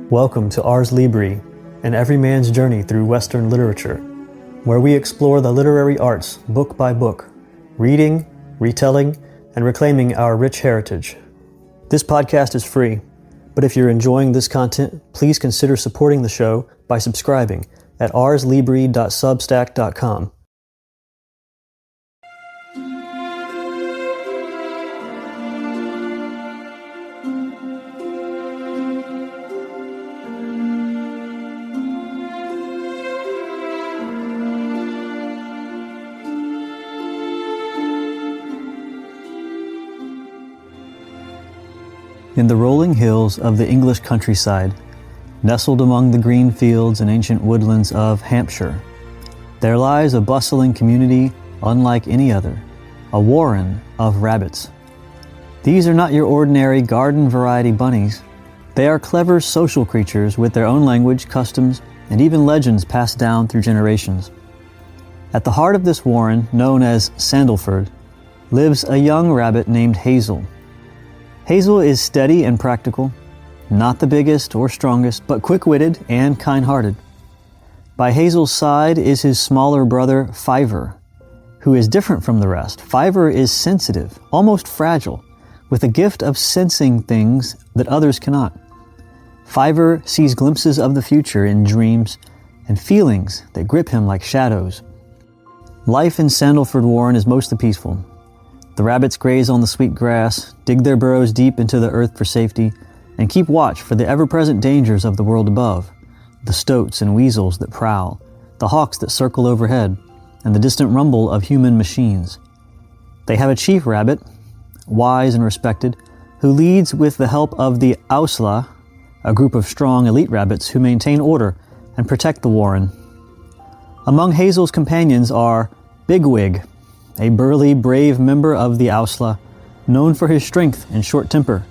Welcome to Ars Libri, an everyman's journey through Western literature, where we explore the literary arts book by book, reading, retelling, and reclaiming our rich heritage. This podcast is free, but if you're enjoying this content, please consider supporting the show by subscribing at arslibri.substack.com. In the rolling hills of the English countryside, nestled among the green fields and ancient woodlands of Hampshire, there lies a bustling community unlike any other, a warren of rabbits. These are not your ordinary garden variety bunnies. They are clever social creatures with their own language, customs, and even legends passed down through generations. At the heart of this warren, known as Sandalford, lives a young rabbit named Hazel. Hazel is steady and practical, not the biggest or strongest, but quick-witted and kind-hearted. By Hazel's side is his smaller brother, Fiver, who is different from the rest. Fiver is sensitive, almost fragile, with a gift of sensing things that others cannot. Fiver sees glimpses of the future in dreams and feelings that grip him like shadows. Life in Sandalford Warren is mostly peaceful. The rabbits graze on the sweet grass, dig their burrows deep into the earth for safety, and keep watch for the ever-present dangers of the world above, the stoats and weasels that prowl, the hawks that circle overhead, and the distant rumble of human machines. They have a chief rabbit, wise and respected, who leads with the help of the Ausla, a group of strong elite rabbits who maintain order and protect the warren. Among Hazel's companions are Bigwig, a burly, brave member of the Ausla, known for his strength and short temper.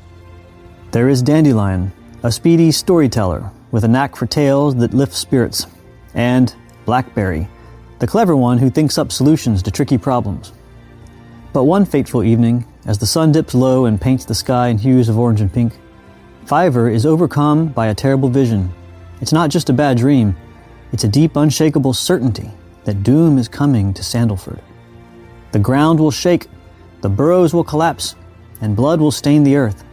There is Dandelion, a speedy storyteller with a knack for tales that lift spirits, and Blackberry, the clever one who thinks up solutions to tricky problems. But one fateful evening, as the sun dips low and paints the sky in hues of orange and pink, Fiver is overcome by a terrible vision. It's not just a bad dream, it's a deep, unshakable certainty that doom is coming to Sandalford. The ground will shake, the burrows will collapse, and blood will stain the earth.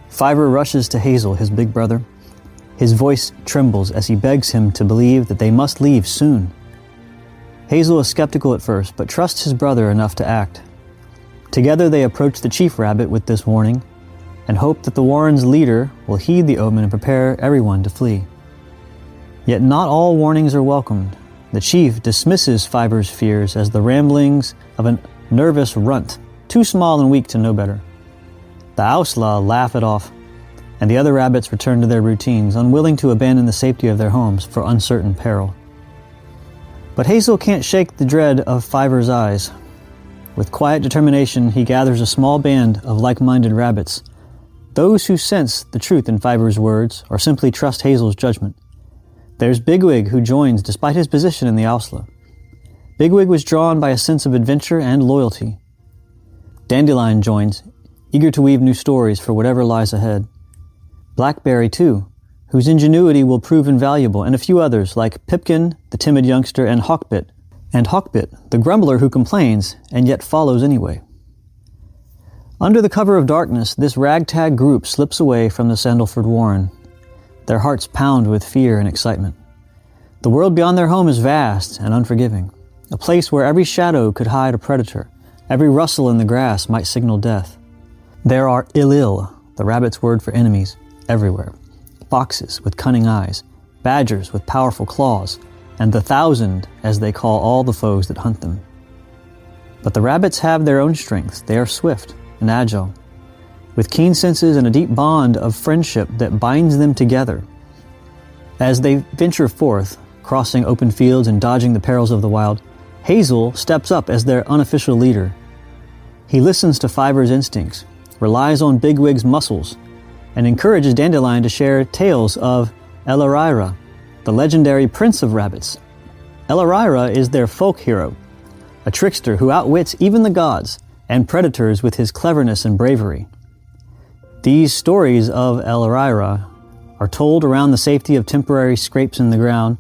Fiver rushes to Hazel, his big brother. His voice trembles as he begs him to believe that they must leave soon. Hazel is skeptical at first, but trusts his brother enough to act. Together they approach the chief rabbit with this warning, and hope that the warren's leader will heed the omen and prepare everyone to flee. Yet not all warnings are welcomed. The chief dismisses Fiver's fears as the ramblings of a nervous runt, too small and weak to know better. The Ausla laugh it off, and the other rabbits return to their routines, unwilling to abandon the safety of their homes for uncertain peril. But Hazel can't shake the dread of Fiver's eyes. With quiet determination, he gathers a small band of like-minded rabbits, those who sense the truth in Fiver's words or simply trust Hazel's judgment. There's Bigwig, who joins despite his position in the Ausla. Bigwig was drawn by a sense of adventure and loyalty. Dandelion joins, eager to weave new stories for whatever lies ahead. Blackberry, too, whose ingenuity will prove invaluable, and a few others like Pipkin, the timid youngster, and Hawkbit, the grumbler who complains and yet follows anyway. Under the cover of darkness, this ragtag group slips away from the Sandalford Warren. Their hearts pound with fear and excitement. The world beyond their home is vast and unforgiving, a place where every shadow could hide a predator, every rustle in the grass might signal death. There are Illil, the rabbit's word for enemies, everywhere. Foxes with cunning eyes, badgers with powerful claws, and the 1,000, as they call all the foes that hunt them. But the rabbits have their own strengths. They are swift and agile, with keen senses and a deep bond of friendship that binds them together. As they venture forth, crossing open fields and dodging the perils of the wild, Hazel steps up as their unofficial leader. He listens to Fiver's instincts, relies on Bigwig's muscles, and encourages Dandelion to share tales of Elarira, the legendary prince of rabbits. Elarira is their folk hero, a trickster who outwits even the gods and predators with his cleverness and bravery. These stories of Elarira are are told around the safety of temporary scrapes in the ground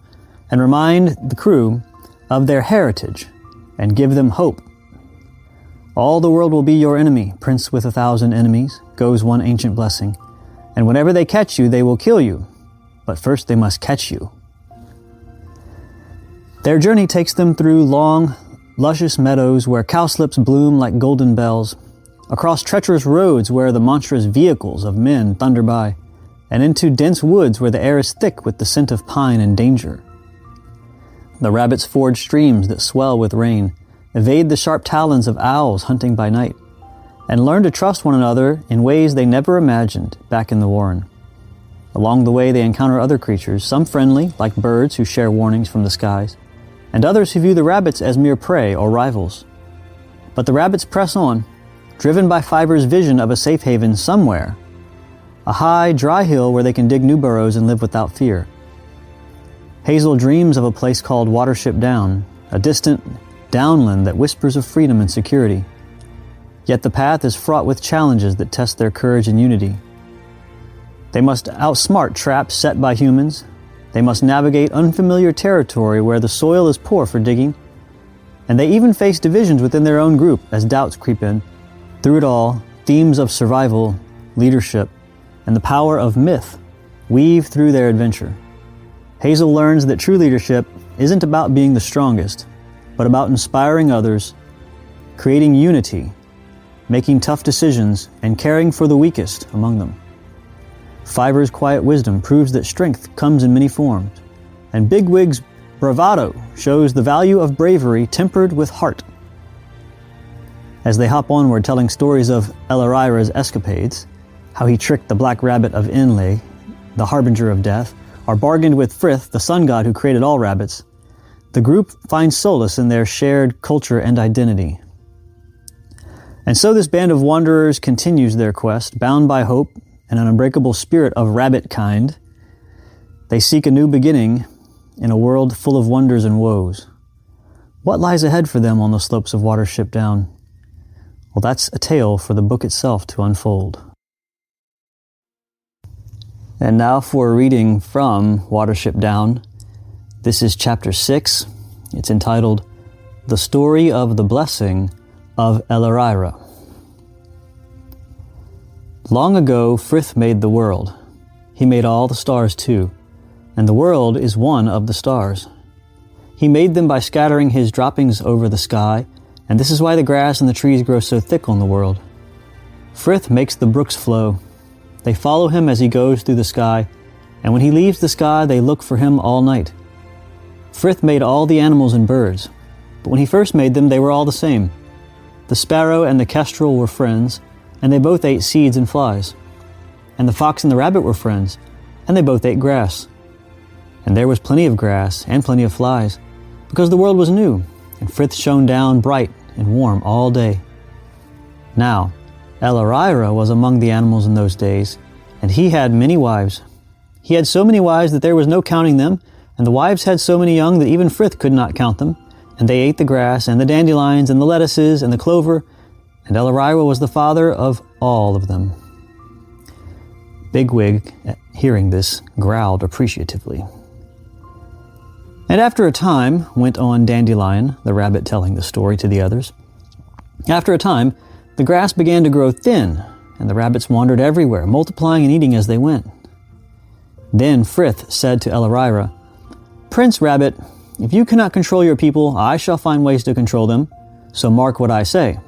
and remind the crew of their heritage and give them hope. All the world will be your enemy, prince with 1,000 enemies, goes one ancient blessing. And whenever they catch you, they will kill you. But first they must catch you. Their journey takes them through long, luscious meadows where cowslips bloom like golden bells, across treacherous roads where the monstrous vehicles of men thunder by, and into dense woods where the air is thick with the scent of pine and danger. The rabbits ford streams that swell with rain, evade the sharp talons of owls hunting by night, and learn to trust one another in ways they never imagined back in the warren. Along the way they encounter other creatures, some friendly, like birds who share warnings from the skies, and others who view the rabbits as mere prey or rivals. But the rabbits press on, driven by Fiver's vision of a safe haven somewhere, a high, dry hill where they can dig new burrows and live without fear. Hazel dreams of a place called Watership Down, a distant downland that whispers of freedom and security. Yet the path is fraught with challenges that test their courage and unity. They must outsmart traps set by humans. They must navigate unfamiliar territory where the soil is poor for digging. And they even face divisions within their own group as doubts creep in. Through it all, themes of survival, leadership, and the power of myth weave through their adventure. Hazel learns that true leadership isn't about being the strongest, but about inspiring others, creating unity, making tough decisions, and caring for the weakest among them. Fiver's quiet wisdom proves that strength comes in many forms, and Bigwig's bravado shows the value of bravery tempered with heart. As they hop onward telling stories of Elarira's escapades, how he tricked the black rabbit of Inlay, the harbinger of death, or bargained with Frith, the sun god who created all rabbits, the group finds solace in their shared culture and identity. And so this band of wanderers continues their quest, bound by hope and an unbreakable spirit of rabbit kind. They seek a new beginning in a world full of wonders and woes. What lies ahead for them on the slopes of Watership Down? Well, that's a tale for the book itself to unfold. And now for a reading from Watership Down. This is chapter 6. It's entitled, The Story of the Blessing of Elarira. Long ago, Frith made the world. He made all the stars too, and the world is one of the stars. He made them by scattering his droppings over the sky, and this is why the grass and the trees grow so thick on the world. Frith makes the brooks flow. They follow him as he goes through the sky, and when he leaves the sky, they look for him all night. Frith made all the animals and birds, but when he first made them, they were all the same. The sparrow and the kestrel were friends, and they both ate seeds and flies. And the fox and the rabbit were friends, and they both ate grass. And there was plenty of grass and plenty of flies, because the world was new, and Frith shone down bright and warm all day. Now, Elarira was among the animals in those days, and he had many wives. He had so many wives that there was no counting them, and the wives had so many young that even Frith could not count them, and they ate the grass and the dandelions and the lettuces and the clover, and Elarira was the father of all of them. Bigwig, hearing this, growled appreciatively. And after a time, went on Dandelion, the rabbit telling the story to the others, after a time, the grass began to grow thin, and the rabbits wandered everywhere, multiplying and eating as they went. Then Frith said to Elarira, Prince Rabbit, if you cannot control your people, I shall find ways to control them, so mark what I say.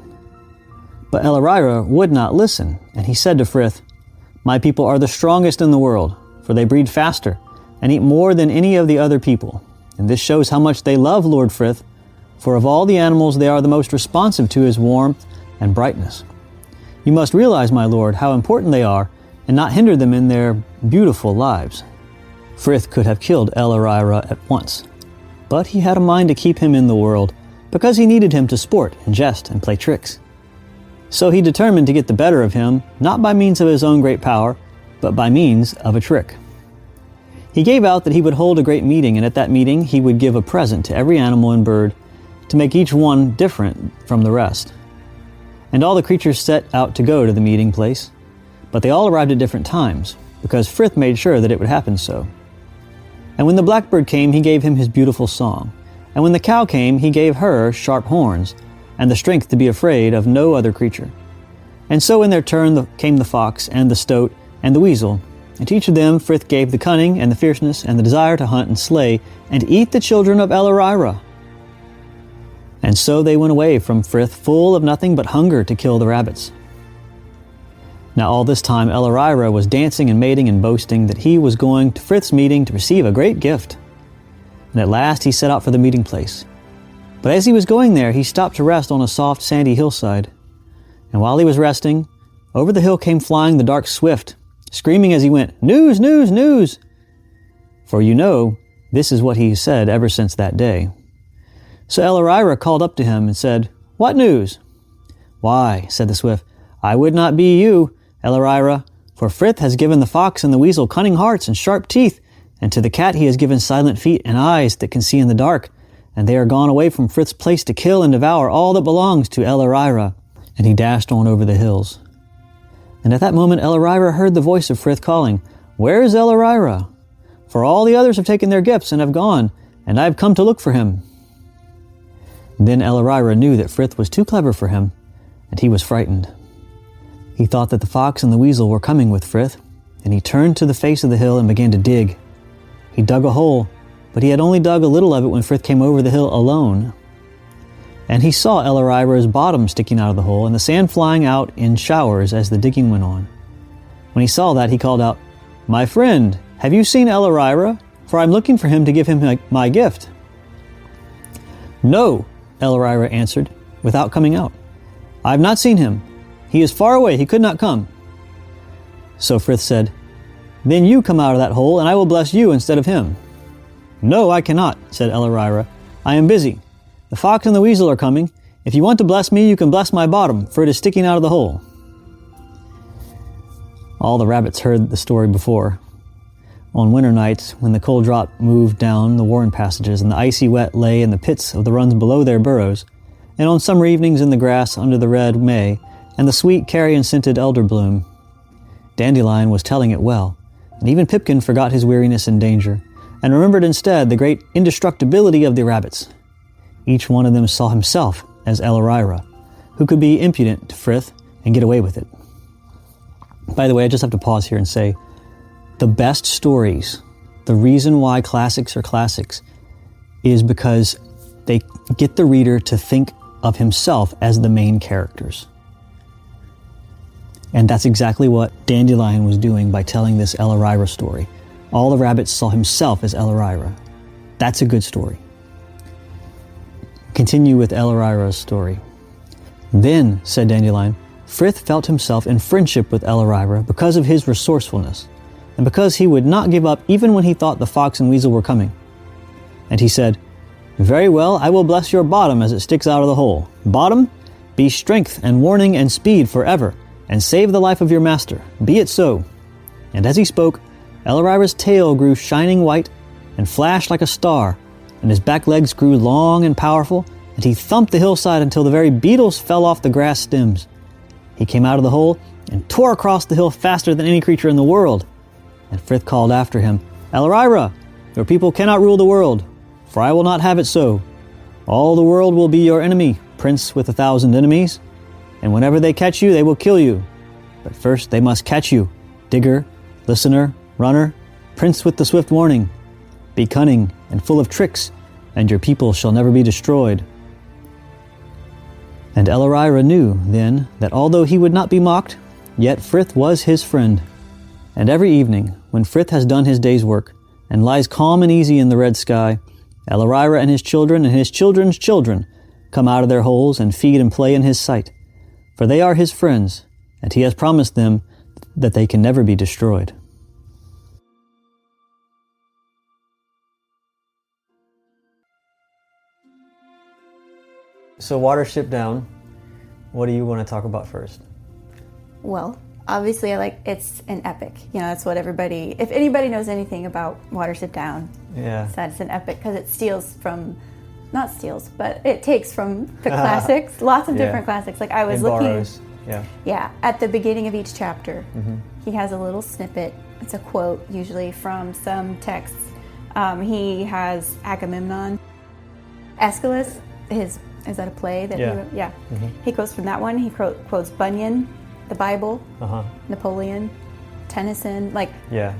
But Elarira would not listen, and he said to Frith, My people are the strongest in the world, for they breed faster and eat more than any of the other people. And this shows how much they love Lord Frith, for of all the animals they are the most responsive to his warmth and brightness. You must realize, my lord, how important they are, and not hinder them in their beautiful lives. Frith could have killed Elarira at once, but he had a mind to keep him in the world, because he needed him to sport and jest and play tricks. So he determined to get the better of him, not by means of his own great power, but by means of a trick. He gave out that he would hold a great meeting, and at that meeting he would give a present to every animal and bird, to make each one different from the rest. And all the creatures set out to go to the meeting place, but they all arrived at different times, because Frith made sure that it would happen so. And when the blackbird came, he gave him his beautiful song. And when the cow came, he gave her sharp horns, and the strength to be afraid of no other creature. And so in their turn came the fox, and the stoat, and the weasel. And to each of them Frith gave the cunning, and the fierceness, and the desire to hunt and slay, and eat the children of Elarira. And so they went away from Frith full of nothing but hunger to kill the rabbits. Now all this time Elarira was dancing and mating and boasting that he was going to Frith's meeting to receive a great gift. And at last he set out for the meeting place. But as he was going there, he stopped to rest on a soft sandy hillside. And while he was resting, over the hill came flying the dark swift, screaming as he went, "News, news, news!" For you know, this is what he said ever since that day. So Elarira called up to him and said, "What news?" "Why," said the swift, "I would not be you, Elarira, for Frith has given the fox and the weasel cunning hearts and sharp teeth, and to the cat he has given silent feet and eyes that can see in the dark, and they are gone away from Frith's place to kill and devour all that belongs to Elarira." And he dashed on over the hills. And at that moment Elarira heard the voice of Frith calling, "Where is Elarira? For all the others have taken their gifts and have gone, and I have come to look for him." Then Elarira knew that Frith was too clever for him, and he was frightened. He thought that the fox and the weasel were coming with Frith, and he turned to the face of the hill and began to dig. He dug a hole, but he had only dug a little of it when Frith came over the hill alone. And he saw Elarira's bottom sticking out of the hole and the sand flying out in showers as the digging went on. When he saw that, he called out, "My friend, have you seen Elarira? For I am looking for him to give him my gift." "No," Elarira answered, without coming out. "I have not seen him. He is far away, he could not come." So Frith said, "Then you come out of that hole, and I will bless you instead of him." "No, I cannot," said Elarira. "I am busy. The fox and the weasel are coming. If you want to bless me, you can bless my bottom, for it is sticking out of the hole." All the rabbits heard the story before. On winter nights, when the cold drop moved down the warren passages and the icy wet lay in the pits of the runs below their burrows, and on summer evenings in the grass under the red may and the sweet carrion-scented elder bloom, Dandelion was telling it well, and even Pipkin forgot his weariness and danger, and remembered instead the great indestructibility of the rabbits. Each one of them saw himself as Elarira, who could be impudent to Frith and get away with it. By the way, I just have to pause here and say, the best stories, the reason why classics are classics, is because they get the reader to think of himself as the main characters. And that's exactly what Dandelion was doing by telling this Elarira story. All the rabbits saw himself as Elarira. That's a good story. Continue with Elarira's story. "Then," said Dandelion, "Frith felt himself in friendship with Elarira because of his resourcefulness, and because he would not give up even when he thought the fox and weasel were coming. And he said, 'Very well, I will bless your bottom as it sticks out of the hole. Bottom, be strength and warning and speed forever, and save the life of your master. Be it so.' And as he spoke, Elarira's tail grew shining white and flashed like a star, and his back legs grew long and powerful, and he thumped the hillside until the very beetles fell off the grass stems. He came out of the hole and tore across the hill faster than any creature in the world. And Frith called after him, 'Elarira, your people cannot rule the world, for I will not have it so. All the world will be your enemy, prince with 1,000 enemies, and whenever they catch you, they will kill you. But first they must catch you, digger, listener, runner, prince with the swift warning. Be cunning and full of tricks, and your people shall never be destroyed.' And Elarira knew then that although he would not be mocked, yet Frith was his friend. And every evening, when Frith has done his day's work, and lies calm and easy in the red sky, Elarira and his children's children come out of their holes and feed and play in his sight, for they are his friends, and he has promised them that they can never be destroyed." So Watership down, what do you want to talk about first? Well, obviously it's an epic. You know, that's what everybody, if anybody knows anything about Watership Down, Yeah. it's an epic because it it takes from the classics, lots of different classics. Like I was looking, borrows. Yeah. at the beginning of each chapter, he has a little snippet it's a quote usually from some texts. He has Agamemnon. Aeschylus, is that a play that he wrote? Yeah. He quotes from that one. He quotes Bunyan, the Bible, Napoleon, Tennyson,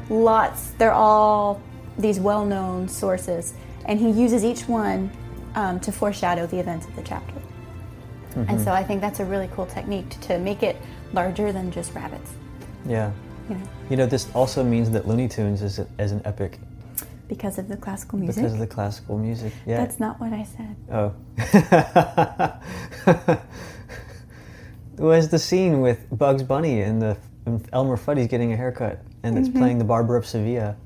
lots. They're all these well-known sources, and he uses each one to foreshadow the events of the chapter. And so I think that's a really cool technique to make it larger than just rabbits. Yeah. This also means that Looney Tunes is an epic. Because of the classical music? Because of the classical music, yeah. That's not what I said. Oh. It was the scene with Bugs Bunny and Elmer Fudd's getting a haircut, and it's playing the Barber of Sevilla.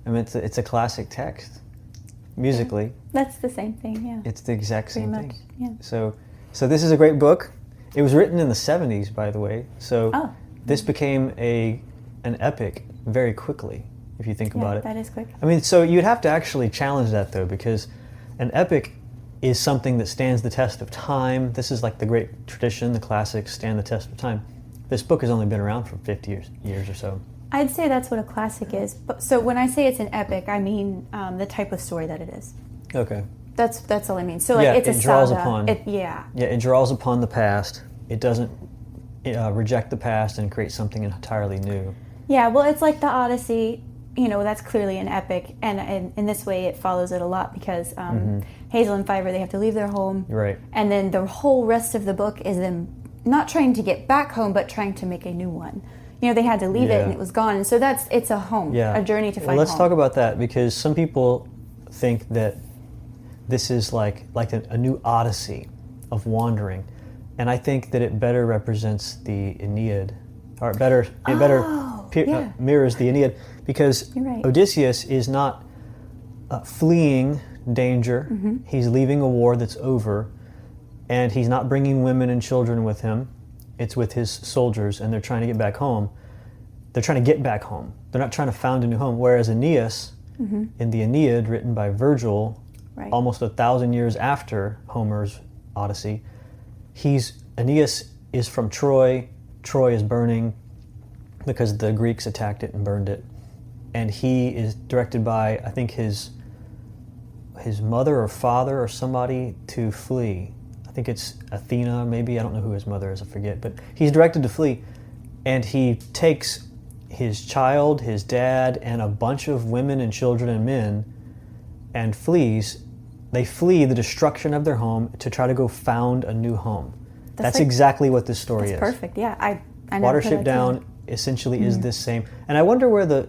I mean, it's a classic text, musically. Yeah. That's the same thing, yeah. It's the exact same thing. Yeah. So this is a great book. It was written in the 70s, by the way. So this became an epic very quickly, if you think about it. That is quick. I mean, so you'd have to actually challenge that, though, because an epic is something that stands the test of time. This is like the great tradition, the classics stand the test of time. This book has only been around for 50 years or so. I'd say that's what a classic is. So when I say it's an epic, I mean the type of story that it is. Okay. That's all I mean. So yeah, it's a draws saga. Upon. It draws upon the past. It doesn't reject the past and create something entirely new. Yeah, well, it's like the Odyssey. That's clearly an epic, and in this way it follows it a lot because Hazel and Fiver, they have to leave their home. Right. And then the whole rest of the book is them not trying to get back home, but trying to make a new one. They had to leave it and it was gone. And so it's a home, a journey to find home. Let's talk about that, because some people think that this is like a new Odyssey of wandering. And I think that it better represents the Aeneid, or it better mirrors the Aeneid, because Odysseus is not fleeing danger. He's leaving a war that's over, and he's not bringing women and children with him. It's with his soldiers, and they're trying to get back home. They're trying to get back home. They're not trying to found a new home. Whereas Aeneas, in the Aeneid, written by Virgil, almost 1,000 years after Homer's Odyssey, Aeneas is from Troy. Troy is burning because the Greeks attacked it and burned it. And he is directed by, I think, his mother or father or somebody to flee. I think it's Athena, maybe. I don't know who his mother is, I forget. But he's directed to flee. And he takes his child, his dad, and a bunch of women and children and men and flees. They flee the destruction of their home to try to go found a new home. That's exactly what this story is. Perfect, yeah. I Watership Down essentially is this same. And I wonder where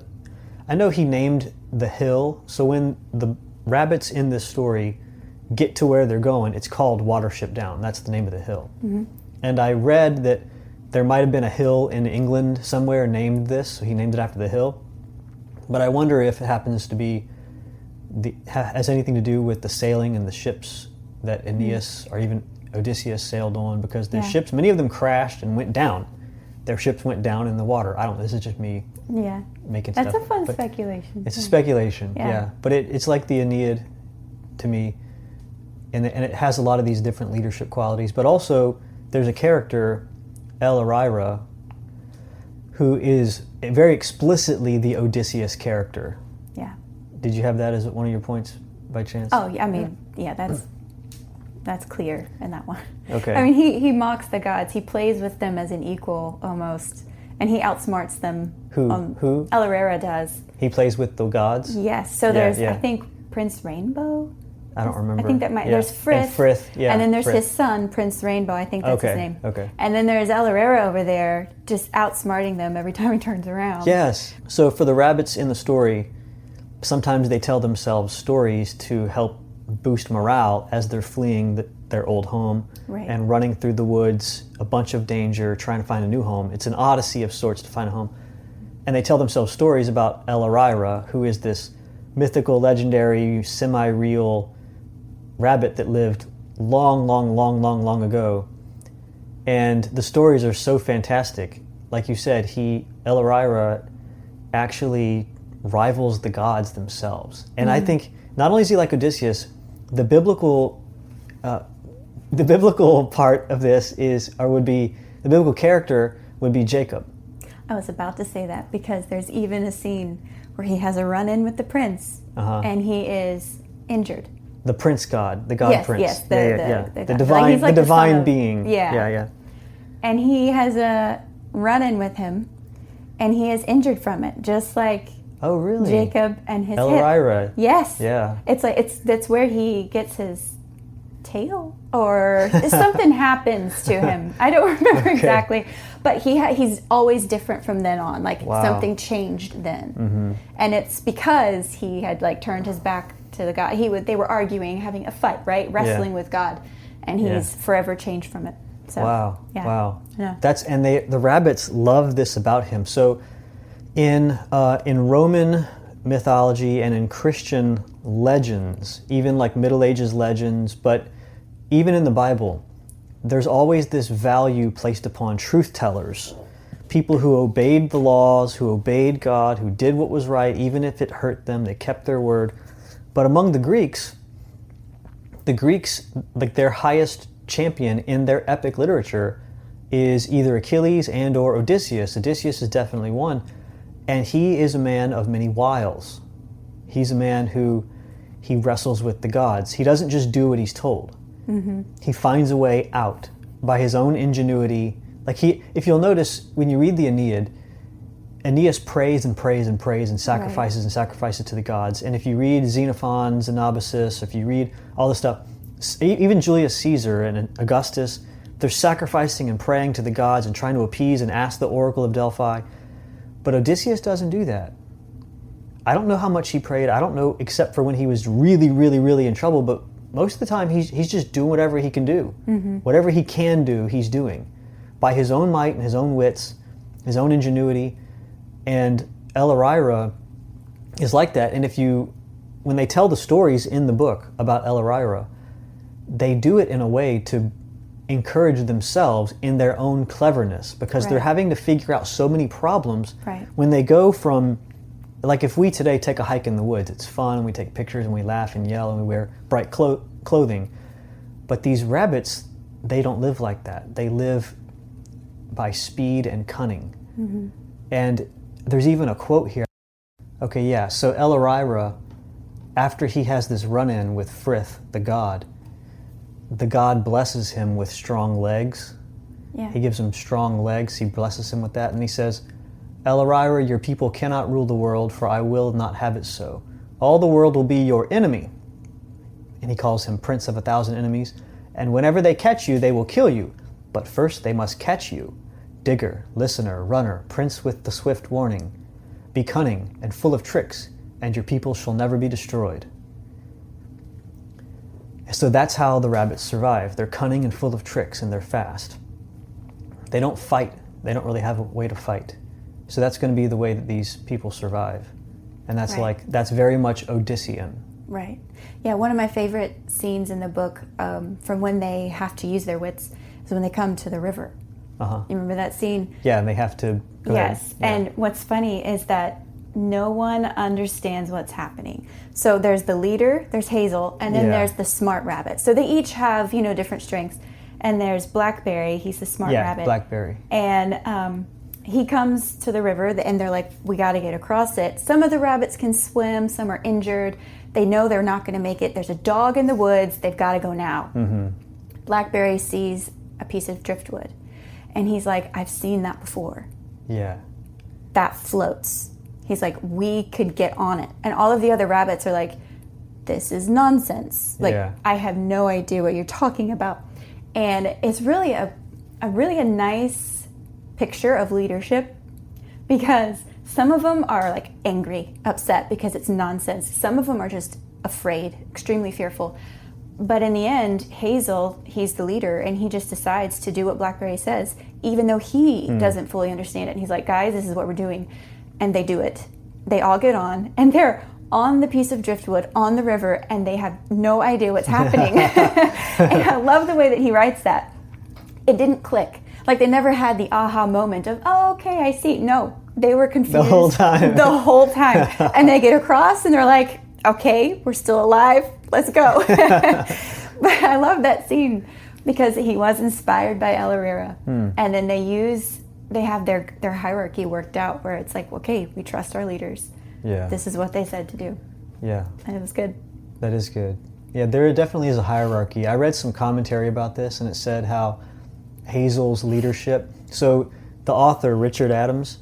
I know he named the hill, so when the rabbits in this story get to where they're going, it's called Watership Down. That's the name of the hill. And I read that there might have been a hill in England somewhere named this, so he named it after the hill. But I wonder if it happens to be has anything to do with the sailing and the ships that Aeneas or even Odysseus sailed on, because the ships, many of them crashed and went down. Their ships went down in the water. I don't know, this is just me making stuff. That's a fun speculation. It's a speculation, yeah. But it's like the Aeneid to me, and it has a lot of these different leadership qualities. But also, there's a character, El-Arira, who is very explicitly the Odysseus character. Yeah. Did you have that as one of your points by chance? Oh, yeah, I mean, that's clear in that one. Okay. I mean, he mocks the gods. He plays with them as an equal almost, and he outsmarts them. Who? El-Arira does. He plays with the gods? Yes. So there's, I think, Prince Rainbow. I don't remember. I think that there's Frith. And Frith, and then there's his son, Prince Rainbow. I think that's his name. Okay. And then there's El-Arira over there, just outsmarting them every time he turns around. Yes. So for the rabbits in the story, sometimes they tell themselves stories to help boost morale as they're fleeing their old home and running through the woods, a bunch of danger, trying to find a new home. It's an odyssey of sorts to find a home. And they tell themselves stories about El-Arira, who is this mythical, legendary, semi-real rabbit that lived long ago. And the stories are so fantastic. Like you said, El-Arira actually rivals the gods themselves. And I think not only is he like Odysseus, the biblical part of this the biblical character would be Jacob. I was about to say that because there's even a scene where he has a run-in with the prince, and he is injured. The prince god, the god prince. Yes, the divine, like the divine being. Yeah. And he has a run-in with him, and he is injured from it, just like Jacob and his Elirira. hip. Yes. Yeah. It's like that's where he gets his tail, or something happens to him. I don't remember exactly, but he's always different from then on. Like something changed then, and it's because he had like turned his back to the God. They were arguing, having a fight, right, wrestling with God, and he's forever changed from it. So, wow. Yeah. The rabbits love this about him. So in Roman mythology and in Christian legends, even like Middle Ages legends, but even in the Bible, there's always this value placed upon truth tellers, people who obeyed the laws, who obeyed God, who did what was right, even if it hurt them, they kept their word. But among the Greeks, like their highest champion in their epic literature is either Achilles and or Odysseus. Odysseus is definitely one, and he is a man of many wiles. He's a man who he wrestles with the gods. He doesn't just do what he's told. He finds a way out by his own ingenuity. Like if you'll notice when you read the Aeneid, Aeneas prays and prays and prays and sacrifices and sacrifices to the gods. And if you read Xenophon's Anabasis, if you read all this stuff, even Julius Caesar and Augustus, they're sacrificing and praying to the gods and trying to appease and ask the oracle of Delphi. But Odysseus doesn't do that. I don't know how much he prayed. I don't know, except for when he was really, really, really in trouble. But most of the time, he's just doing whatever he can do. Whatever he can do, he's doing. By his own might and his own wits, his own ingenuity. And Elirira is like that. And when they tell the stories in the book about Elirira, they do it in a way to encourage themselves in their own cleverness, because they're having to figure out so many problems when they go from, like if we today take a hike in the woods, it's fun and we take pictures and we laugh and yell and we wear bright clothing. But these rabbits, they don't live like that. They live by speed and cunning. And there's even a quote here. So Elirira, after he has this run-in with Frith, the god blesses him with strong legs. He gives him strong legs. He blesses him with that. And he says, Elirira, your people cannot rule the world, for I will not have it so. All the world will be your enemy. And he calls him Prince of 1,000 enemies. And whenever they catch you, they will kill you. But first they must catch you. Digger, listener, runner, prince with the swift warning. Be cunning and full of tricks, and your people shall never be destroyed. So that's how the rabbits survive. They're cunning and full of tricks, and they're fast. They don't fight. They don't really have a way to fight. So that's going to be the way that these people survive. And that's that's very much Odyssean. Right. Yeah, one of my favorite scenes in the book from when they have to use their wits is when they come to the river. You remember that scene? Yeah, and they have to go ahead. And what's funny is that no one understands what's happening. So there's the leader, there's Hazel, and then there's the smart rabbit. So they each have, different strengths. And there's Blackberry, he's the smart rabbit. Yeah, Blackberry. And he comes to the river, and they're like, we got to get across it. Some of the rabbits can swim, some are injured. They know they're not going to make it. There's a dog in the woods, they've got to go now. Blackberry sees a piece of driftwood. And he's like, I've seen that before. Yeah. That floats. He's like, we could get on it. And all of the other rabbits are like, this is nonsense. Like, I have no idea what you're talking about. And it's really a nice picture of leadership, because some of them are like angry, upset because it's nonsense. Some of them are just afraid, extremely fearful. But in the end, Hazel, he's the leader, and he just decides to do what Blackberry says, even though he doesn't fully understand it. And he's like, guys, this is what we're doing. And they do it. They all get on, and they're on the piece of driftwood on the river, and they have no idea what's happening. And I love the way that he writes that. It didn't click. Like, they never had the aha moment of, oh, okay, I see. No, they were confused. The whole time. The whole time. And they get across, and they're like, okay, we're still alive. Let's go. But I love that scene because he was inspired by Elirira. And then they use they have their hierarchy worked out where it's like, okay, we trust our leaders. Yeah. This is what they said to do. Yeah. And it was good. That is good. Yeah, there definitely is a hierarchy. I read some commentary about this, and it said how Hazel's leadership. So the author, Richard Adams,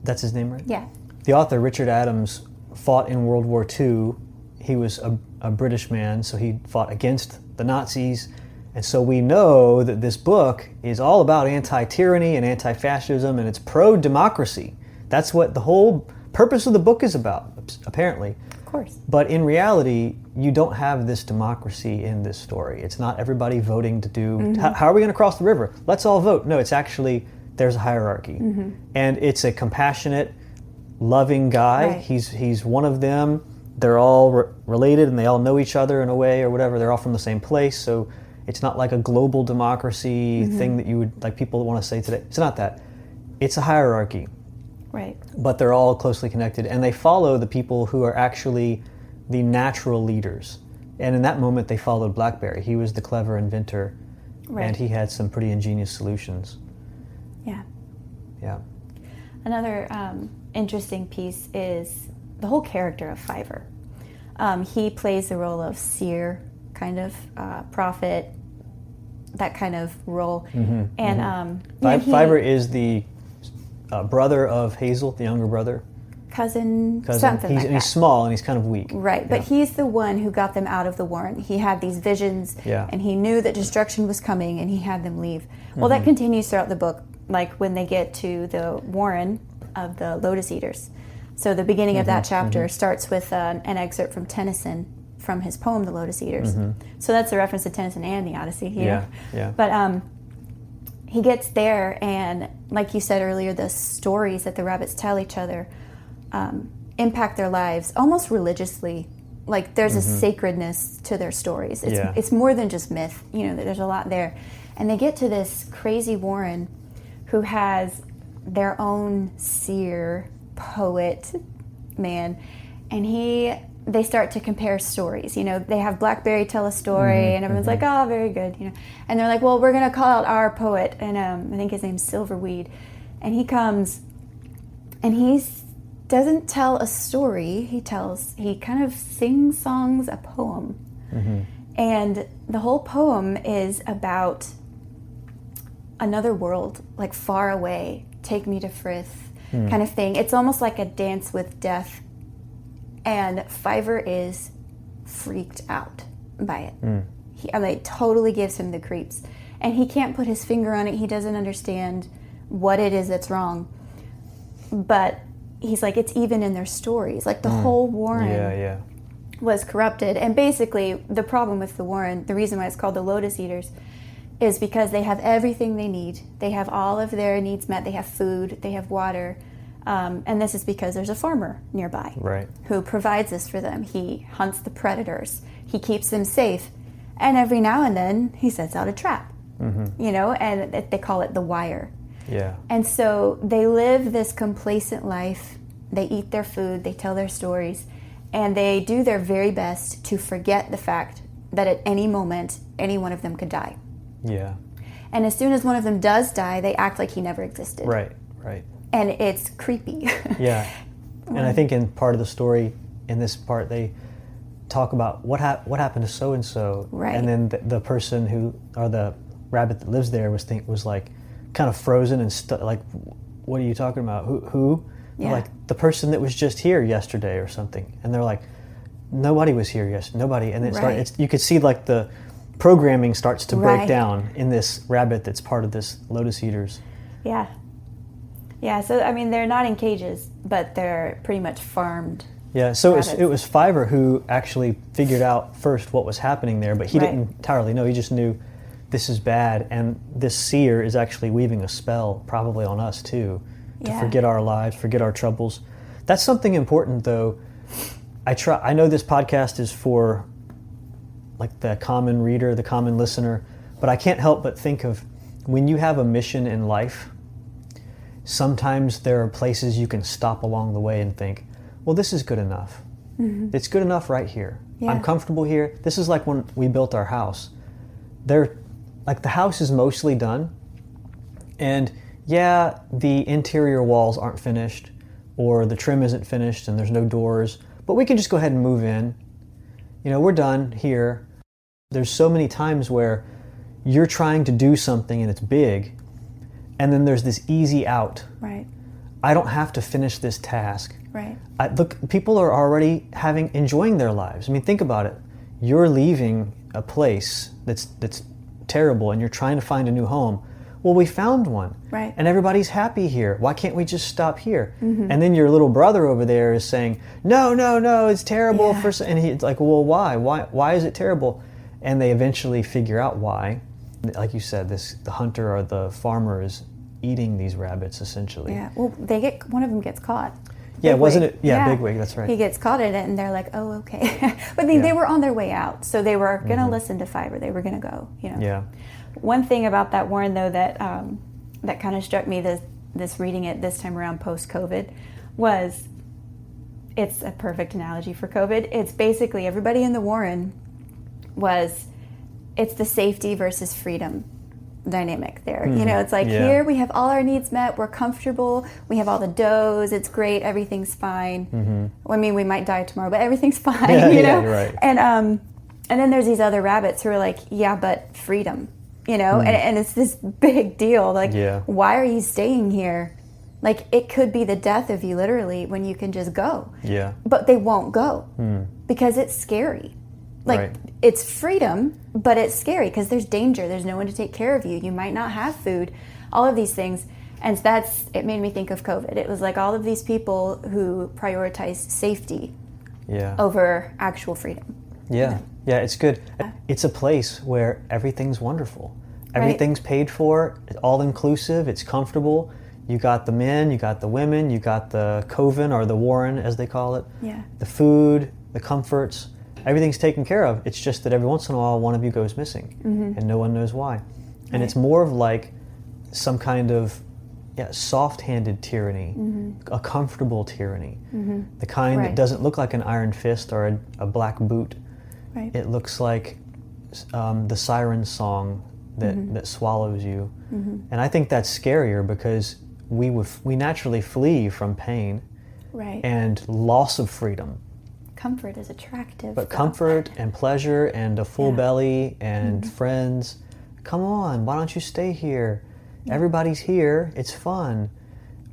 that's his name, right? Yeah. The author, Richard Adams, fought in World War II. He was a British man, so he fought against the Nazis. And so we know that this book is all about anti-tyranny and anti-fascism, and it's pro-democracy. That's what the whole purpose of the book is about, apparently. Of course. But in reality, you don't have this democracy in this story. It's not everybody voting to do, how are we going to cross the river? Let's all vote. No, it's actually, there's a hierarchy. And it's a compassionate, loving guy. Right. He's one of them. They're all related and they all know each other in a way or whatever. They're all from the same place. So it's not like a global democracy thing that you would, like people want to say today. It's not that. It's a hierarchy. Right. But they're all closely connected, and they follow the people who are actually the natural leaders. And in that moment, they followed BlackBerry. He was the clever inventor, and he had some pretty ingenious solutions. Yeah. Yeah. Another interesting piece is the whole character of Fiverr. He plays the role of seer, kind of prophet, that kind of role. And Fiverr is the brother of Hazel, the younger brother. Cousin. Something like that. He's small and he's kind of weak. Right, but he's the one who got them out of the warren. He had these visions, and he knew that destruction was coming, and he had them leave. Well, that continues throughout the book, like when they get to the warren of the Lotus Eaters. So the beginning of that chapter starts with an excerpt from Tennyson, from his poem, The Lotus Eaters. So that's a reference to Tennyson and the Odyssey. Yeah. But he gets there, and like you said earlier, the stories that the rabbits tell each other impact their lives almost religiously. Like there's a sacredness to their stories. It's more than just myth. You know, there's a lot there. And they get to this crazy warren who has their own seer, poet, man, and they start to compare stories. You know, they have BlackBerry tell a story, and everyone's like, "Oh, very good." You know, and they're like, "Well, we're going to call out our poet," and I think his name's Silverweed, and he comes, and he doesn't tell a story. He kind of sing-songs a poem, and the whole poem is about another world, like far away. Take me to Frith, kind of thing. It's almost like a dance with death. And Fiverr is freaked out by it. It totally gives him the creeps. And he can't put his finger on it. He doesn't understand what it is that's wrong. But he's like, it's even in their stories. Like the whole warren was corrupted. And basically, the problem with the warren, the reason why it's called the Lotus Eaters, is because they have everything they need. They have all of their needs met. They have food. They have water. And this is because there's a farmer nearby who provides this for them. He hunts the predators. He keeps them safe. And every now and then, he sets out a trap, you know, and they call it the wire. Yeah. And so they live this complacent life. They eat their food. They tell their stories. And they do their very best to forget the fact that at any moment, any one of them could die. Yeah. And as soon as one of them does die, they act like he never existed. Right. And it's creepy. Yeah. And I think in part of the story, in this part, they talk about what happened to so-and-so. Right. And then the person or the rabbit that lives there was like kind of frozen and like, what are you talking about? Who? Yeah. Like the person that was just here yesterday or something. And they're like, nobody was here yesterday, nobody. And you could see like the programming starts to break down in this rabbit that's part of this Lotus Eaters. Yeah. Yeah, so I mean, they're not in cages, but they're pretty much farmed. Yeah, so it was Fiverr who actually figured out first what was happening there, but he didn't entirely know. He just knew this is bad, and this seer is actually weaving a spell, probably on us too, to forget our lives, forget our troubles. That's something important, though. I know this podcast is for like the common reader, the common listener, but I can't help but think of when you have a mission in life. Sometimes there are places you can stop along the way and think, well, this is good enough. It's good enough right here. I'm comfortable here. This is like when we built our house. The house is mostly done, and yeah, the interior walls aren't finished, or the trim isn't finished and there's no doors, but we can just go ahead and move in. You know, we're done here. There's so many times where you're trying to do something and it's big, and then there's this easy out. Right. I don't have to finish this task. Right. Look, people are already enjoying their lives. I mean, think about it. You're leaving a place that's terrible, and you're trying to find a new home. Well, we found one. Right. And everybody's happy here. Why can't we just stop here? Mm-hmm. And then your little brother over there is saying, no, it's terrible. Yeah. And he's like, well, why? Why is it terrible? And they eventually figure out why. Like you said, the hunter or the farmer is eating these rabbits, essentially. Yeah. Well, one of them gets caught. Yeah, Bigwig. wasn't it? Yeah, Bigwig, that's right. He gets caught in it, and they're like, oh, okay. But they were on their way out, so they were going to listen to Fiverr. They were going to go, you know. Yeah. One thing about that, Warren, though, that that kind of struck me, this reading it this time around post-COVID, was it's a perfect analogy for COVID. It's basically everybody in the Warren it's the safety versus freedom dynamic there. You know, it's like here we have all our needs met, we're comfortable, we have all the doughs, it's great, everything's fine. I mean, we might die tomorrow, but everything's fine, you know? You're right. And then there's these other rabbits who are like, yeah, but freedom, you know? And it's this big deal. Like, why are you staying here? Like, it could be the death of you, literally, when you can just go. Yeah. But they won't go because it's scary. Like, it's freedom, but it's scary because there's danger. There's no one to take care of you. You might not have food, all of these things. And it made me think of COVID. It was like all of these people who prioritized safety over actual freedom. Yeah. You know? Yeah, it's good. It's a place where everything's wonderful. Everything's paid for, all inclusive, it's comfortable. You got the men, you got the women, you got the coven, or the warren as they call it. Yeah. The food, the comforts. Everything's taken care of. It's just that every once in a while one of you goes missing, and no one knows why. And it's more of like some kind of soft-handed tyranny, a comfortable tyranny, the kind that doesn't look like an iron fist or a black boot. Right. It looks like the siren song that swallows you. And I think that's scarier because we naturally flee from pain and loss of freedom. Comfort is attractive. But comfort and pleasure and a full belly and friends, come on, why don't you stay here? Everybody's here, it's fun.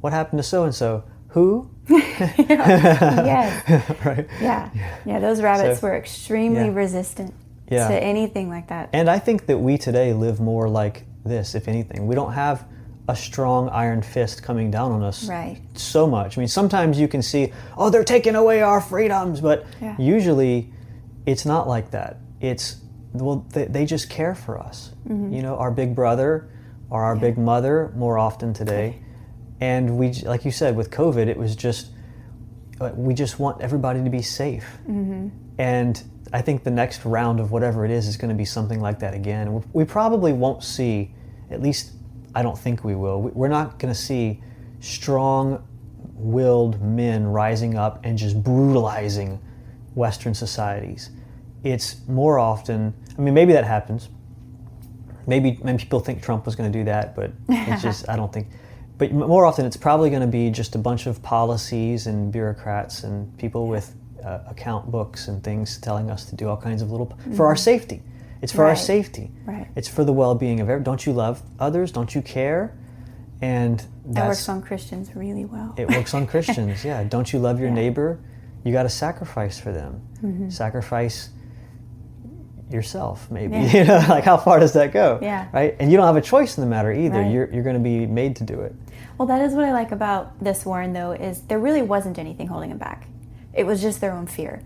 What happened to so-and-so? Who? Yes. Right? Yeah. Yeah, those rabbits were extremely resistant to anything like that. And I think that we today live more like this, if anything. We don't have a strong iron fist coming down on us so much. I mean, sometimes you can see, oh, they're taking away our freedoms, but usually it's not like that. It's, well, they just care for us. You know, our big brother or our big mother more often today. And we, like you said, with COVID, it was just, we just want everybody to be safe. And I think the next round of whatever it is going to be something like that again. We probably won't see, at least I don't think we will. We're not going to see strong-willed men rising up and just brutalizing Western societies. It's more often, I mean, maybe that happens. Maybe people think Trump was going to do that, but it's just, I don't think. But more often, it's probably going to be just a bunch of policies and bureaucrats and people with account books and things telling us to do all kinds of little, for our safety. It's for our safety. It's for the well-being of everyone. Don't you love others? Don't you care? And that works on Christians really well. It works on Christians, yeah. Don't you love your neighbor? You got to sacrifice for them. Sacrifice yourself, maybe. You know, like how far does that go? Right? And you don't have a choice in the matter either. You're going to be made to do it. Well, that is what I like about this Warren, though, is there really wasn't anything holding him back. It was just their own fear.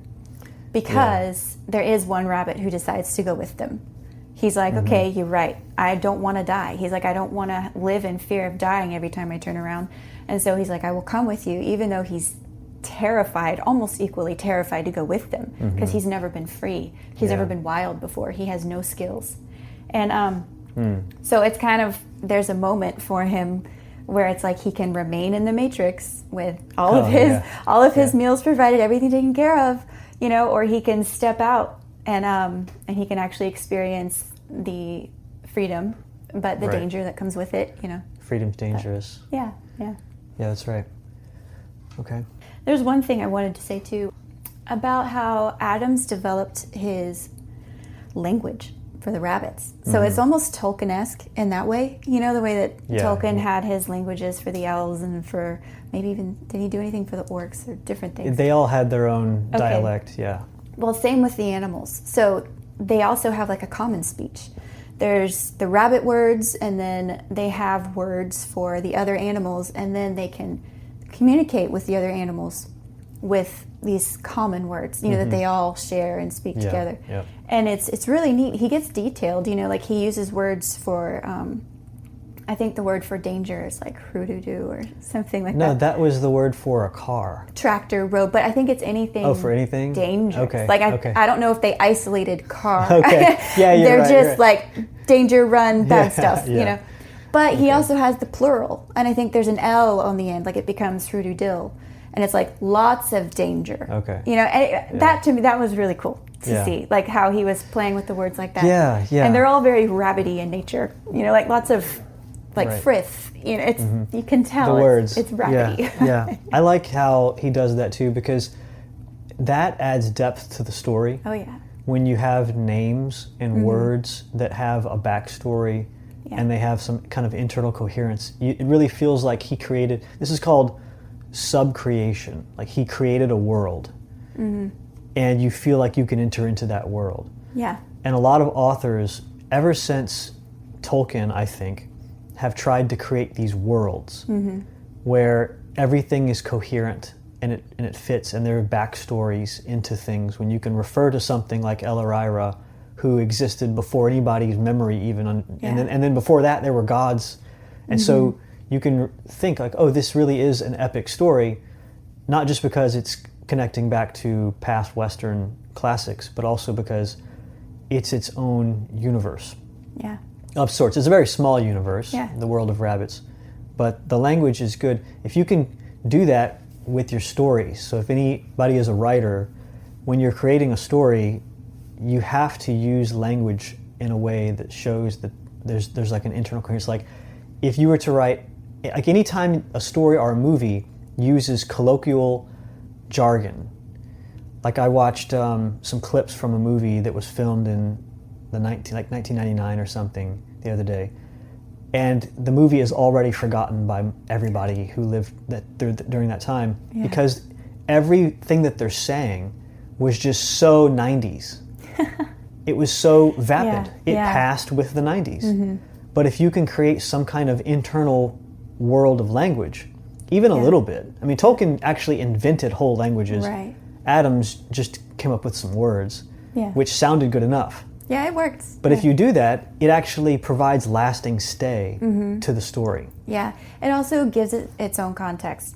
Because there is one rabbit who decides to go with them. He's like, okay, you're right. I don't want to die. He's like, I don't want to live in fear of dying every time I turn around. And so he's like, I will come with you, even though he's terrified, almost equally terrified to go with them, because he's never been free. He's never been wild before. He has no skills. And so it's kind of, there's a moment for him where it's like he can remain in the Matrix with all of his meals provided, everything taken care of, you know, or he can step out and he can actually experience the freedom, but the danger that comes with it, you know. freedom's dangerous. Yeah. Yeah, that's right. Okay. There's one thing I wanted to say too about how Adams developed his language for the rabbits. So it's almost Tolkien-esque in that way. You know, the way that Tolkien had his languages for the elves and for maybe even, did he do anything for the orcs or different things? They all had their own dialect, yeah. Well, same with the animals. So they also have like a common speech. There's the rabbit words, and then they have words for the other animals, and then they can communicate with the other animals with these common words, you know, that they all share and speak together. Yeah. And it's really neat. He gets detailed, you know, like he uses words for, I think the word for danger is like hrududu or something like that. No, that was the word for a car. Tractor, road, but I think it's anything. Oh, for anything? Dangerous. Okay. Like I don't know if they isolated car. Okay. Yeah, you're They're right, just like danger, run, bad stuff, yeah. you know. But he also has the plural, and I think there's an L on the end, like it becomes hrududil, and it's like lots of danger. Okay. You know, and that to me, that was really cool to see, like how he was playing with the words like that. Yeah, yeah. And they're all very rabbity in nature, you know, like lots of like frith, you know, it's you can tell the words. It's rabbity. Yeah. I like how he does that too, because that adds depth to the story. Oh yeah. When you have names and words that have a backstory and they have some kind of internal coherence, it really feels like he created, this is called sub-creation, like he created a world and you feel like you can enter into that world. Yeah. And a lot of authors, ever since Tolkien, I think, have tried to create these worlds where everything is coherent and it fits, and there are backstories into things. When you can refer to something like El-Ahrairah, who existed before anybody's memory even, and then before that there were gods, and so you can think like, oh, this really is an epic story, not just because it's connecting back to past Western classics, but also because it's its own universe. Yeah. Of sorts. It's a very small universe, Yeah. the world of rabbits, but the language is good. If you can do that with your stories, so if anybody is a writer, when you're creating a story, you have to use language in a way that shows that there's like an internal coherence. Like if you were to write, like anytime a story or a movie uses colloquial jargon, like I watched some clips from a movie that was filmed in the 1999 or something the other day, and the movie is already forgotten by everybody who lived during that time because everything that they're saying was just so 90s. It was so vapid. It passed with the 90s. But if you can create some kind of internal world of language, even a little bit. I mean, Tolkien actually invented whole languages. Right. Adams just came up with some words, Yeah. which sounded good enough. Yeah, it works. But if you do that, it actually provides lasting stay to the story. Yeah, it also gives it its own context.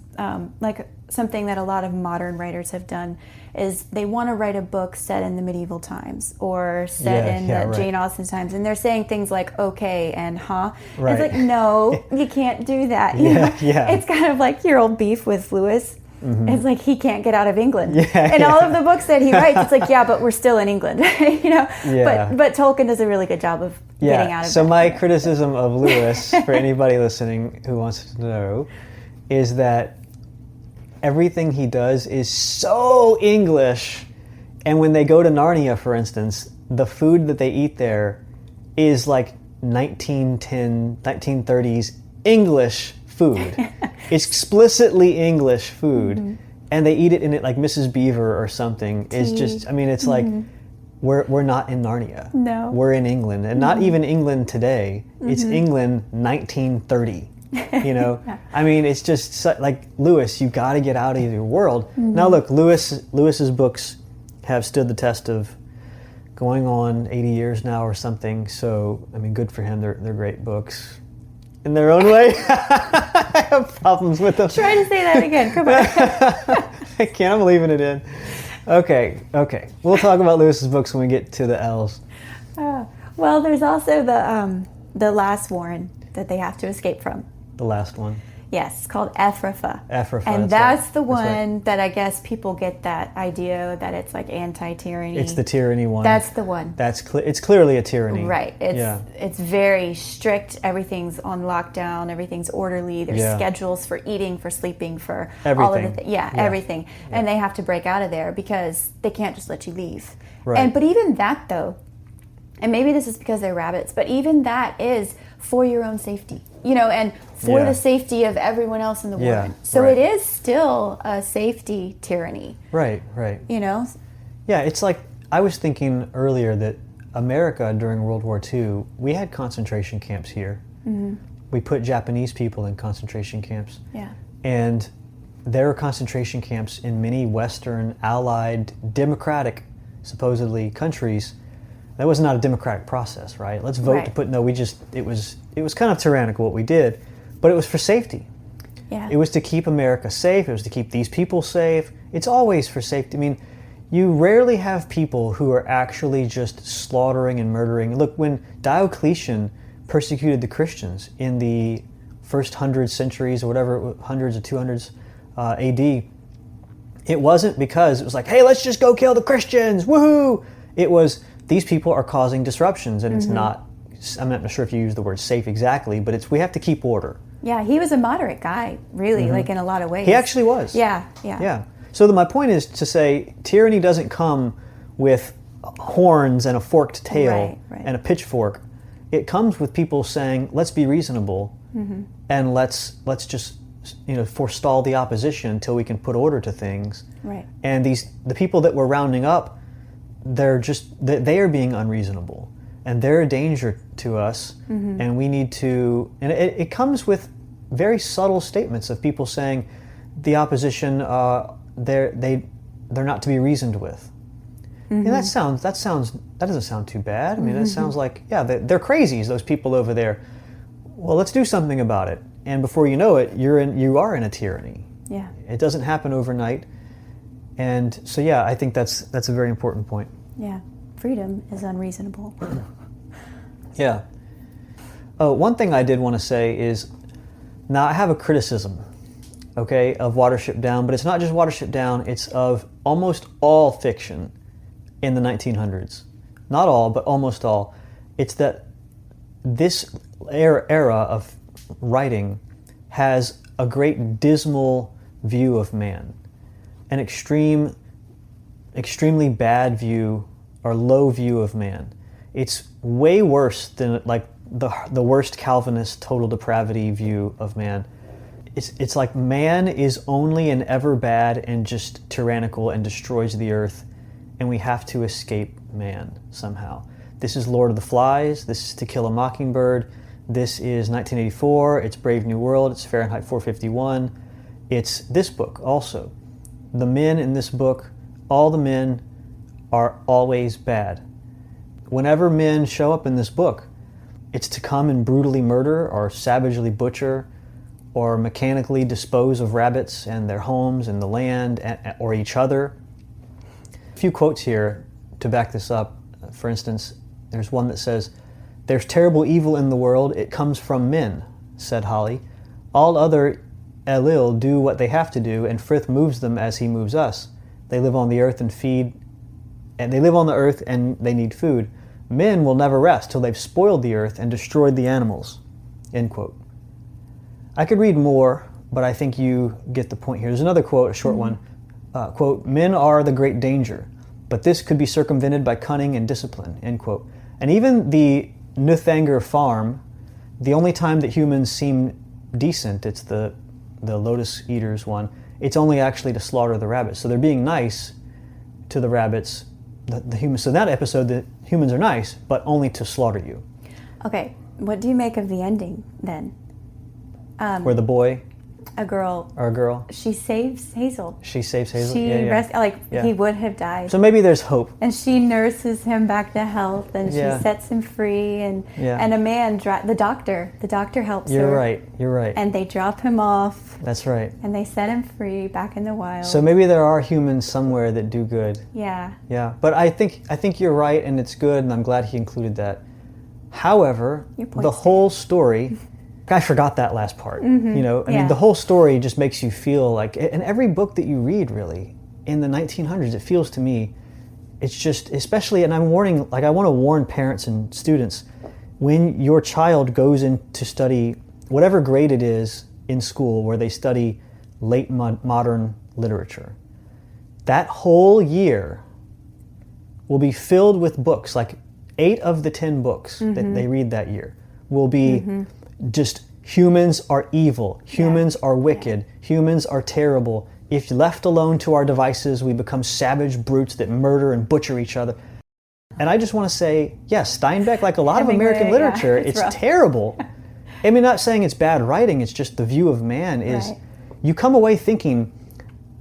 Like something that a lot of modern writers have done is they want to write a book set in the medieval times or set in the Jane Austen times, and they're saying things like "okay" and "huh." Right. And it's like, no, you can't do that. You Yeah, know? yeah. It's kind of like your old beef with Lewis. It's like he can't get out of England. Yeah, and all of the books that he writes, it's like, yeah, but we're still in England, you know. Yeah. But Tolkien does a really good job of getting out of. So that. my criticism of Lewis, for anybody listening who wants to know, is that everything he does is so English. And when they go to Narnia, for instance, the food that they eat there is like 1930s English food. It's explicitly English food, and they eat it in it like Mrs. Beaver or something. Is just, I mean, it's like we're not in Narnia. No, we're in England, and not even England today. It's England 1930. You know, I mean, it's just like Lewis. You got to get out of your world. Now, look, Lewis's books have stood the test of going on 80 years now or something. So, I mean, good for him. They're great books. In their own way. I have problems with them. Try to say that again. Come on. I can't. I'm leaving it in. Okay. We'll talk about Lewis's books when we get to the L's. Well, there's also the last warren that they have to escape from. The last one. Yes, it's called Ephrathah. Ephrathah. And that's the one right. that I guess people get that idea that it's like anti-tyranny. It's the tyranny one. That's the one. It's clearly a tyranny. Right. It's very strict. Everything's on lockdown. Everything's orderly. There's schedules for eating, for sleeping, for everything. All of the everything. Yeah. And they have to break out of there because they can't just let you leave. Right. But even that though, and maybe this is because they're rabbits, but even that is for your own safety, and for the safety of everyone else in the world. So it is still a safety tyranny. Right. Yeah, it's like, I was thinking earlier that America during World War II, we had concentration camps here. Mm-hmm. We put Japanese people in concentration camps. Yeah. And there are concentration camps in many Western, allied, democratic, supposedly, countries. That was not a democratic process, right? Let's vote to put, it was kind of tyrannical what we did, but it was for safety. Yeah. It was to keep America safe. It was to keep these people safe. It's always for safety. I mean, you rarely have people who are actually just slaughtering and murdering. Look, when Diocletian persecuted the Christians in the first 100 centuries or whatever, hundreds or 200s AD, it wasn't because it was like, hey, let's just go kill the Christians, woohoo! It was, these people are causing disruptions, and it's not, I'm not sure if you use the word safe exactly, but we have to keep order. Yeah, he was a moderate guy, really, like in a lot of ways. He actually was. Yeah. So my point is to say, tyranny doesn't come with horns and a forked tail and a pitchfork. It comes with people saying, let's be reasonable, and let's just forestall the opposition until we can put order to things. Right. And the people that we're rounding up, they are being unreasonable, and they're a danger to us, and we need to, and it comes with very subtle statements of people saying the opposition, they're not to be reasoned with. And that doesn't sound too bad. I mean, that sounds like, they're crazies, those people over there. Well, let's do something about it. And before you know it, you are in a tyranny. Yeah. It doesn't happen overnight. And so, I think that's a very important point. Yeah. Freedom is unreasonable. Yeah. Oh, one thing I did want to say is, now I have a criticism, of Watership Down, but it's not just Watership Down, it's of almost all fiction in the 1900s. Not all, but almost all. It's that this era of writing has a great dismal view of man, an extremely bad view or low view of man. It's way worse than like the worst Calvinist total depravity view of man. It's like man is only and ever bad and just tyrannical and destroys the earth, and we have to escape man somehow. This is Lord of the Flies, this is To Kill a Mockingbird, this is 1984, it's Brave New World, it's Fahrenheit 451, it's this book also. The men in this book, all the men are always bad. Whenever men show up in this book, it's to come and brutally murder or savagely butcher or mechanically dispose of rabbits and their homes and the land or each other. A few quotes here to back this up. For instance, there's one that says, "There's terrible evil in the world, it comes from men," said Holly. "All other Elil do what they have to do, and Frith moves them as he moves us. They live on the earth and they need food. Men will never rest till they've spoiled the earth and destroyed the animals." End quote. I could read more, but I think you get the point here. There's another quote, a short one. Quote, "Men are the great danger, but this could be circumvented by cunning and discipline," end quote. And even the Nuthanger farm, the only time that humans seem decent, it's the lotus eaters one, it's only actually to slaughter the rabbits. So they're being nice to the rabbits, the humans. So in that episode, the humans are nice, but only to slaughter you. Okay, what do you make of the ending then? Where the boy, a girl, she saves Hazel. He would have died. So maybe there's hope. And she nurses him back to health, and she sets him free. And a man, the doctor helps her. You're right. And they drop him off. That's right. And they set him free back in the wild. So maybe there are humans somewhere that do good. Yeah. Yeah, but I think you're right, and it's good, and I'm glad he included that. However, the whole story I forgot that last part. You know, I mean, the whole story just makes you feel like, and every book that you read really in the 1900s, it feels to me, it's just, especially, and I'm warning, like I want to warn parents and students, when your child goes in to study whatever grade it is in school where they study late modern literature, that whole year will be filled with books, like 8 of the 10 books that they read that year will be just humans are evil, humans are wicked, humans are terrible. If left alone to our devices, we become savage brutes that murder and butcher each other. And I just want to say, yes, Steinbeck, like a lot of American literature, it's terrible. I mean, not saying it's bad writing, it's just the view of man is, you come away thinking,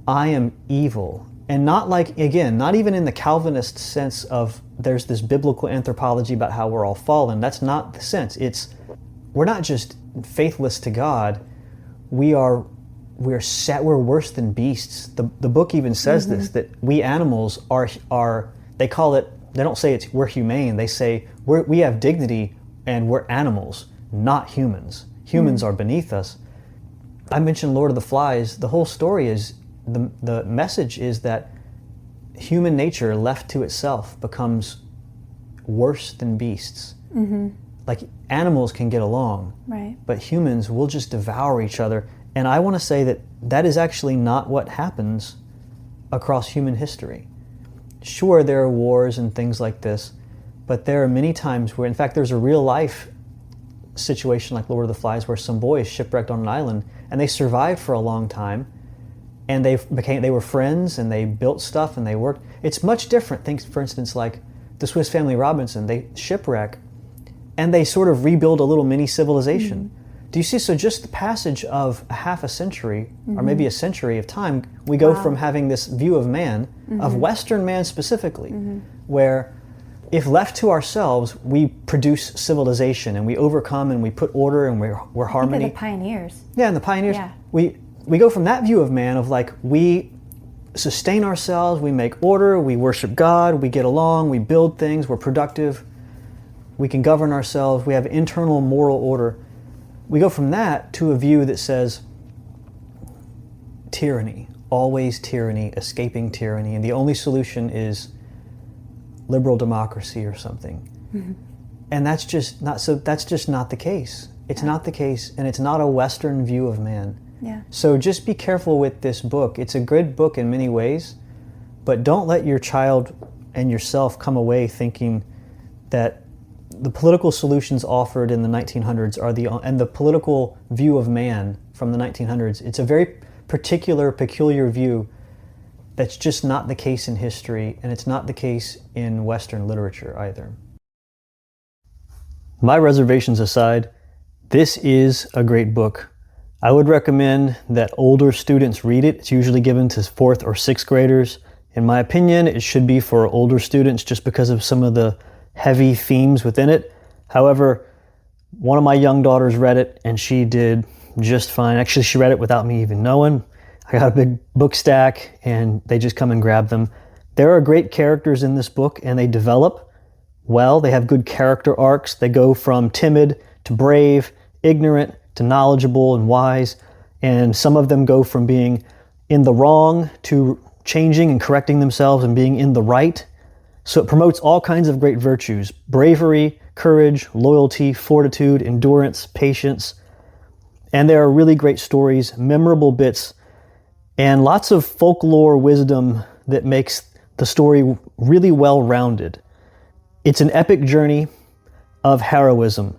I am evil. And not like, again, not even in the Calvinist sense of there's this biblical anthropology about how we're all fallen. That's not the sense. It's, we're not just faithless to God, we're worse than beasts. The book even says this, that we animals are they call it, they don't say we're humane, they say we have dignity and we're animals, not humans. Humans are beneath us. I mentioned Lord of the Flies. The whole story is, the message is that human nature left to itself becomes worse than beasts. Like animals can get along, but humans will just devour each other. And I want to say that that is actually not what happens across human history. Sure, there are wars and things like this, but there are many times where, in fact, there's a real life situation like Lord of the Flies where some boys shipwrecked on an island and they survived for a long time and they were friends and they built stuff and they worked. It's much different. Think, for instance, like the Swiss Family Robinson, they shipwreck and they sort of rebuild a little mini civilization. Do you see? So just the passage of a half a century, or maybe a century of time, we go from having this view of man, of Western man specifically, where if left to ourselves, we produce civilization and we overcome and we put order and we're harmony. The pioneers. Yeah, and the pioneers. Yeah. We go from that view of man of like, we sustain ourselves, we make order, we worship God, we get along, we build things, we're productive, we can govern ourselves, we have internal moral order. We go from that to a view that says tyranny, always tyranny, escaping tyranny, and the only solution is liberal democracy or something. And that's just not the case. It's not the case, and it's not a Western view of man. So just be careful with this book. It's a good book in many ways, but don't let your child and yourself come away thinking that the political solutions offered in the 1900s and the political view of man from the 1900s, it's a very peculiar view that's just not the case in history, and it's not the case in Western literature either. My reservations aside, this is a great book. I would recommend that older students read it. It's usually given to 4th or 6th graders. In my opinion, it should be for older students just because of some of the heavy themes within it. However, one of my young daughters read it and she did just fine. Actually, she read it without me even knowing. I got a big book stack and they just come and grab them. There are great characters in this book and they develop well. They have good character arcs. They go from timid to brave, ignorant to knowledgeable and wise. And some of them go from being in the wrong to changing and correcting themselves and being in the right. So it promotes all kinds of great virtues: bravery, courage, loyalty, fortitude, endurance, patience. And there are really great stories, memorable bits, and lots of folklore wisdom that makes the story really well-rounded. It's an epic journey of heroism.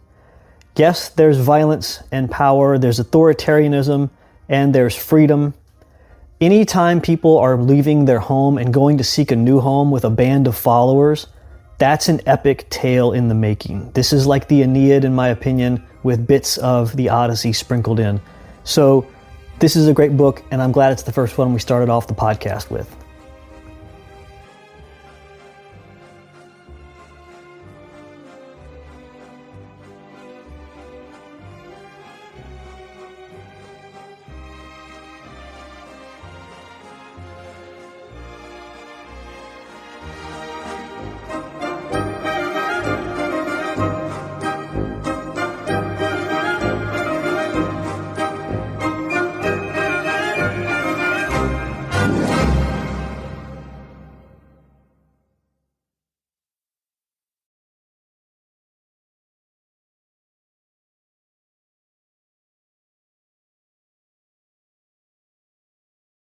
Yes, there's violence and power, there's authoritarianism, and there's freedom. Anytime people are leaving their home and going to seek a new home with a band of followers, that's an epic tale in the making. This is like the Aeneid, in my opinion, with bits of the Odyssey sprinkled in. So this is a great book, and I'm glad it's the first one we started off the podcast with.